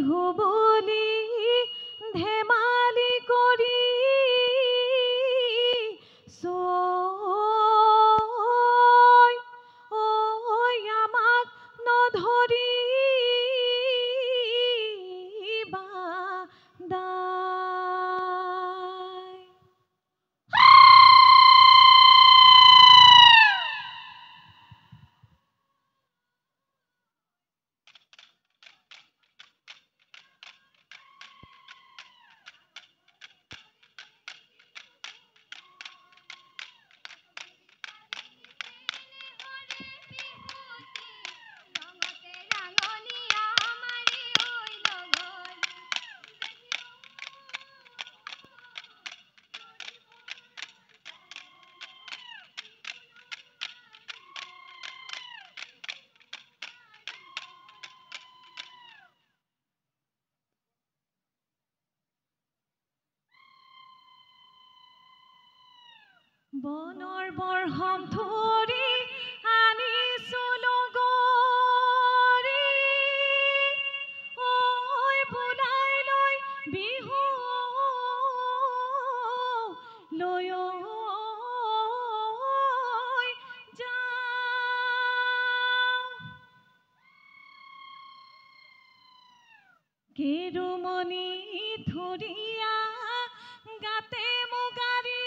বিহু বুলি ধেমালি কৰি আমাক নধৰি বনৰ বৰহম ধৰি আনিছো লগৰী বুলাই লৈ বিহু লৈ কেৰুমণি ধুৰীয়া গাতে মুগাৰী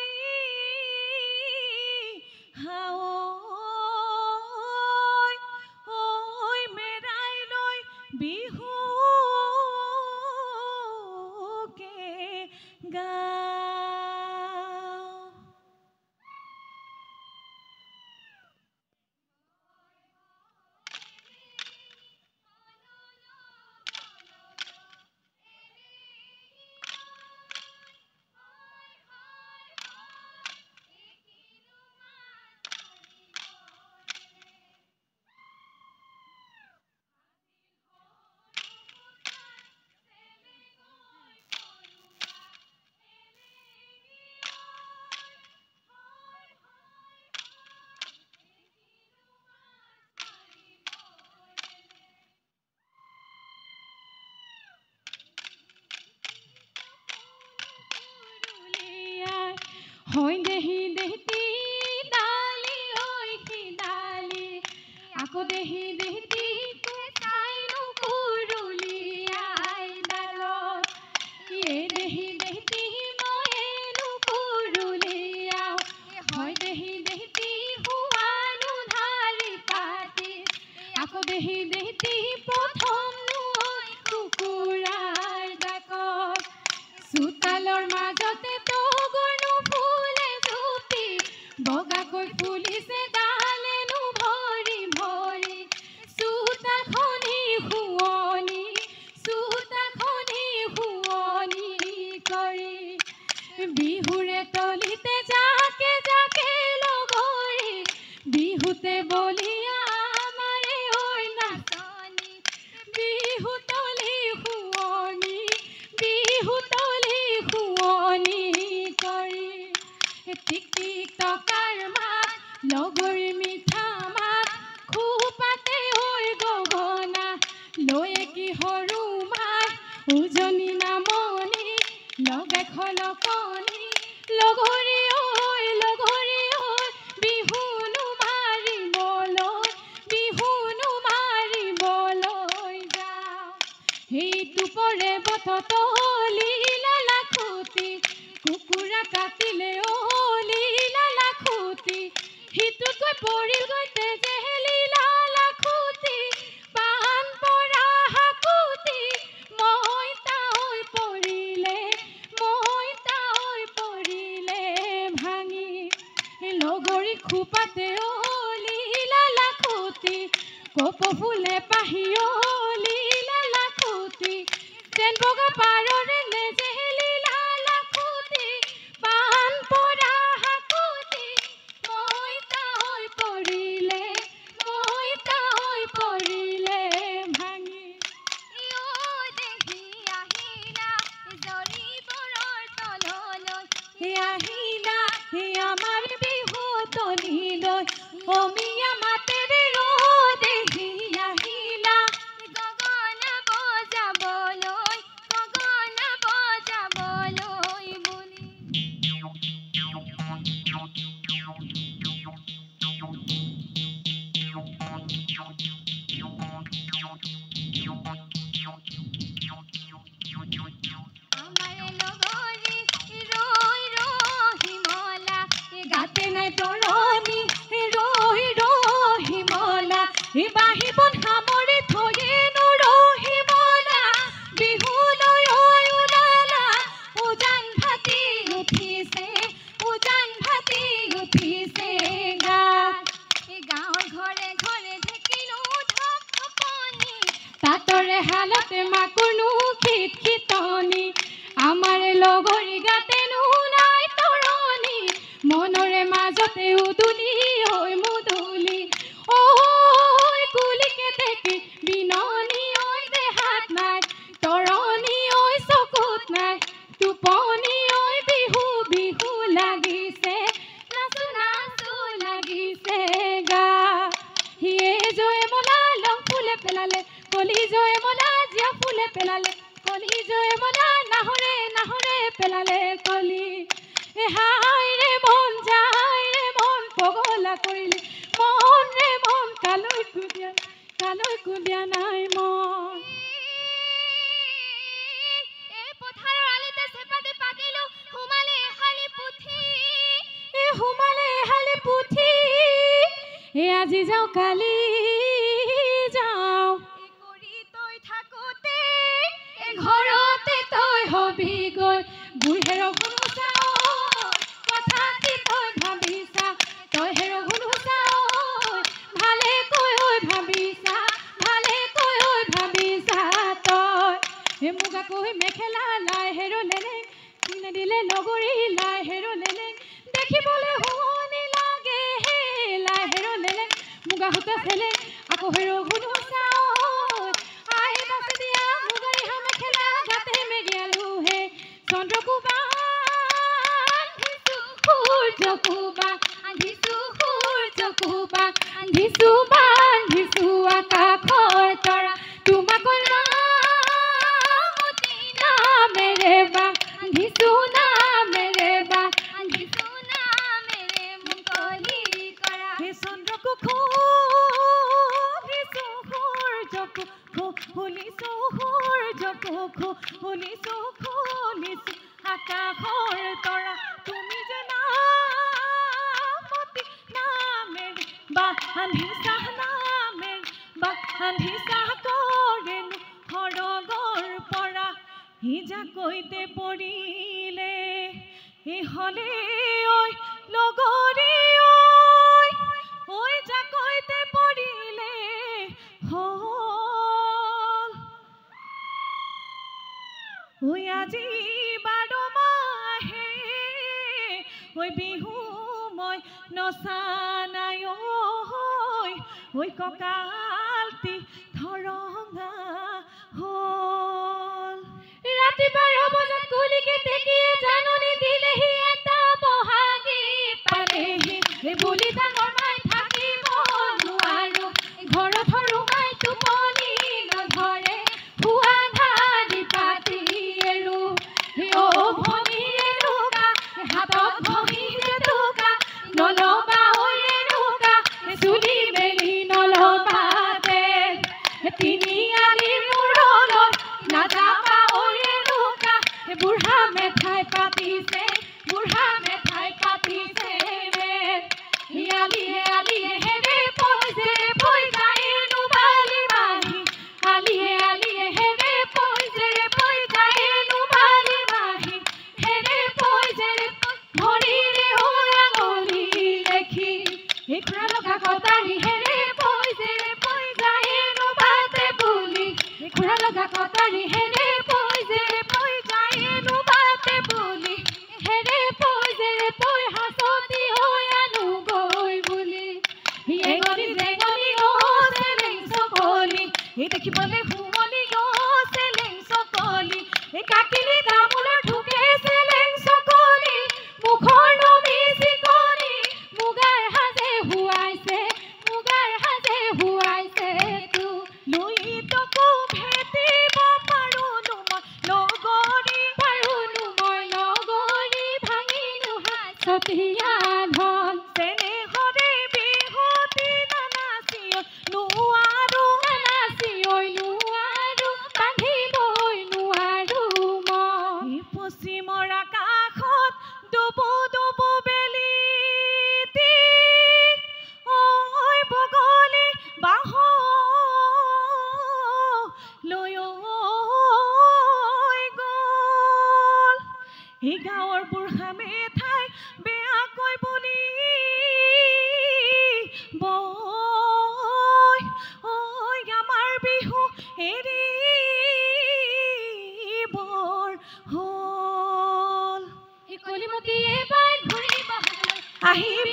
মেৰাই লৈ বিহুকে গাওঁ। হয় দেহি দেহতি ডালি ঐ ডালি আকৌ দেহি দেহতি চাইনো কুৰুলিয়াই ডালত দেহি দেহতি মইনো কুৰুলিয়াও হয় দেহি দেহতি হুৱানো ধাৰি পাতি আকৌ দেহি দেহতি প্ৰথম কুকুৰাৰ ডাকত চোতালৰ মাজতে বগাকৈ ফুলিছে ডালেনো ভৰি ভৰি চোতালখনি শুৱনি কৰি বিহুৰে তলিতে জাকে জাকে লগৰী বিহুতে বলিয়া আমাৰে ঐ নাচনী বিহু তলি শুৱনি কৰি টিক টিক টকাৰ মাত লগৰী মিঠা মাত খোপাতে ঐ গগনা লৈ কি সৰু মাত উজনি নামনি লগাই খলকনি লগৰী ঐ বিহুনো মাৰিবলৈ যাওঁ সেইটো পৰে বতলি লালাখুটি কুকুৰা কাটিলে সিটোত গৈ পৰিল গৈ তেজেলি লালাখুটি পাণ পৰা হাকুটি মইতা হৈ পৰিলে ভাঙি লগৰী খোপাতে লালাখুটি কপৌ ফুলে পাহি লালাখুটি যেন বগা পাৰৰে নেজেলি লালাখুটি পাণ পৰা হাকুটি মইতা হৈ পৰিলে ভাঙি দেহি আহিলা জৰিবোৰৰ তললৈ আহিলা আমাৰ বিহু তলিলৈ অমিয়া মাতেৰে দেহি আহিলা গগনা বজাবলৈ হাতৰে হালতে মাকুৰনো খিটখিটনি আমাৰ লগৰী গাতেনো নাই তৰণি মনৰে মাজতে উদুলি হৈ মুদুলি ঐ কুলিকে দেখি বিননি ঐ দেহাত নাই তৰণি ঐ চকুত নাই টোপনি ঐ বিহু বিহু লাগিছে নাচো নাচো লাগিছে গা হিয়ে জয় মলা লং ফুলে পেলালে কলি জয় মলা জিয়া ফুলে পেলালে কলি জয় মলা নাহৰে নাহৰে পেলালে কলি এ হাই ৰে মন যায় ৰে মন পগলা কৰিলে মন ৰে মন কালৈ কুদিয়া নাই মন এই পথাৰৰ আলিতে চেপাতে পাতিলো হুমালে এহালি পুথি এ আজি যাওঁ কালি যাওঁ কৰি তই থাকোতে ঘৰতে তই হবি গৈ বুঢ়েৰ গুৰু চাওঁ কথাটি তই ভাবিছা তই হেৰ গুৰু চাওঁ ভালে কৈ ভাবিছা তই হে মোক আকৌ মেখেলা লাই হেৰ লেলে কোনে দিলে লগৰী লাই হেৰ লেলে দেখিবলৈ শুৱনি লাগে হে লাই হেৰ লেলে মুগা সূতা চেলে আকৌ হেৰ গুৰু চাওঁ আহি বাছে দিয়া মুগাৰী হা মেখেলা গাতে মেৰিয়ালো হে চন্দ্ৰকো বান্ধিছো সূৰ্যকো বান্ধিছো আকাশৰ তৰা তোমাকৈ নামেৰে বান্ধিছো নামেৰে মুকলি কৰা হে চন্দ্ৰকো খুলিছো আকাশৰ তৰা তুমি যে নামেৰে বান্ধিছা কৰেনো সৰগৰ পৰা হিজা কৈতে পৰিলে হলে ঐ লগৰী ঐ যা কৈতে পৰিলে ঐ আজি 12 মাহে ঐ বিহু মই নচা নাই ঐ কঁকালটি ধৰঙা হ'ল ৰাতি 12 বজাত কুলিকে দেখিয়ে জাননী দিলেহি এটা বহাগী পালেহি বুলি ডাঙৰ মাই থাকিব নোৱাৰো ঘৰত সৰু মাই টোপনি নধৰে শুৱা ধাৰি পাতি এৰো অ ভনী এৰুকা হাতত ভনী এৰুকা নলবা ঐ এৰুকা চুলি মেলি নলবা তিনিআলিৰ মূৰলৈ নাযাবা ঐ এৰুকা বুঢ়া মেঠাই পাতিছে আলিয়ে হেৰে পই যায় নুবালি মাহি আলিয়ে হেৰে পই যায় নুবালি মাহি হেৰে পই ভৰিৰে আঙুলি লেখি খুৰা লগা কটাৰী হেৰে পই যায় নুবাতে বুলি খুৰা লগা কটাৰী হেৰে পই যায় নুবাতে বুলি হেৰে পই হাসতি হৈ আনো গৈ বুলি এগনি জেগনি চেলেং চকলি দেখিবলৈ শুৱনি চেলেং চকলি কাকিলি তামোলৰ ঠুকে চেলেং চকলি মুখৰ নমি চিকনি মুগাৰ সাজে হুৱাইছে তো লৈ তকো ভেটিব পাৰোনো মই লগৰী ভাঙিলো হাতীয়া ধন চেনেহৰে বিহুতি নানাচিও নোৱাৰো বান্ধিবই নোৱাৰো মই পশ্চিমৰ আকাশত ডুবু বেলি ঐ বগলী বাহ লৈ গ'ল এই গাঁৱৰ বুঢ়া মেঠাই বেয়াকৈ বুলি বৈ আমাৰ বিহু এৰি আহিবি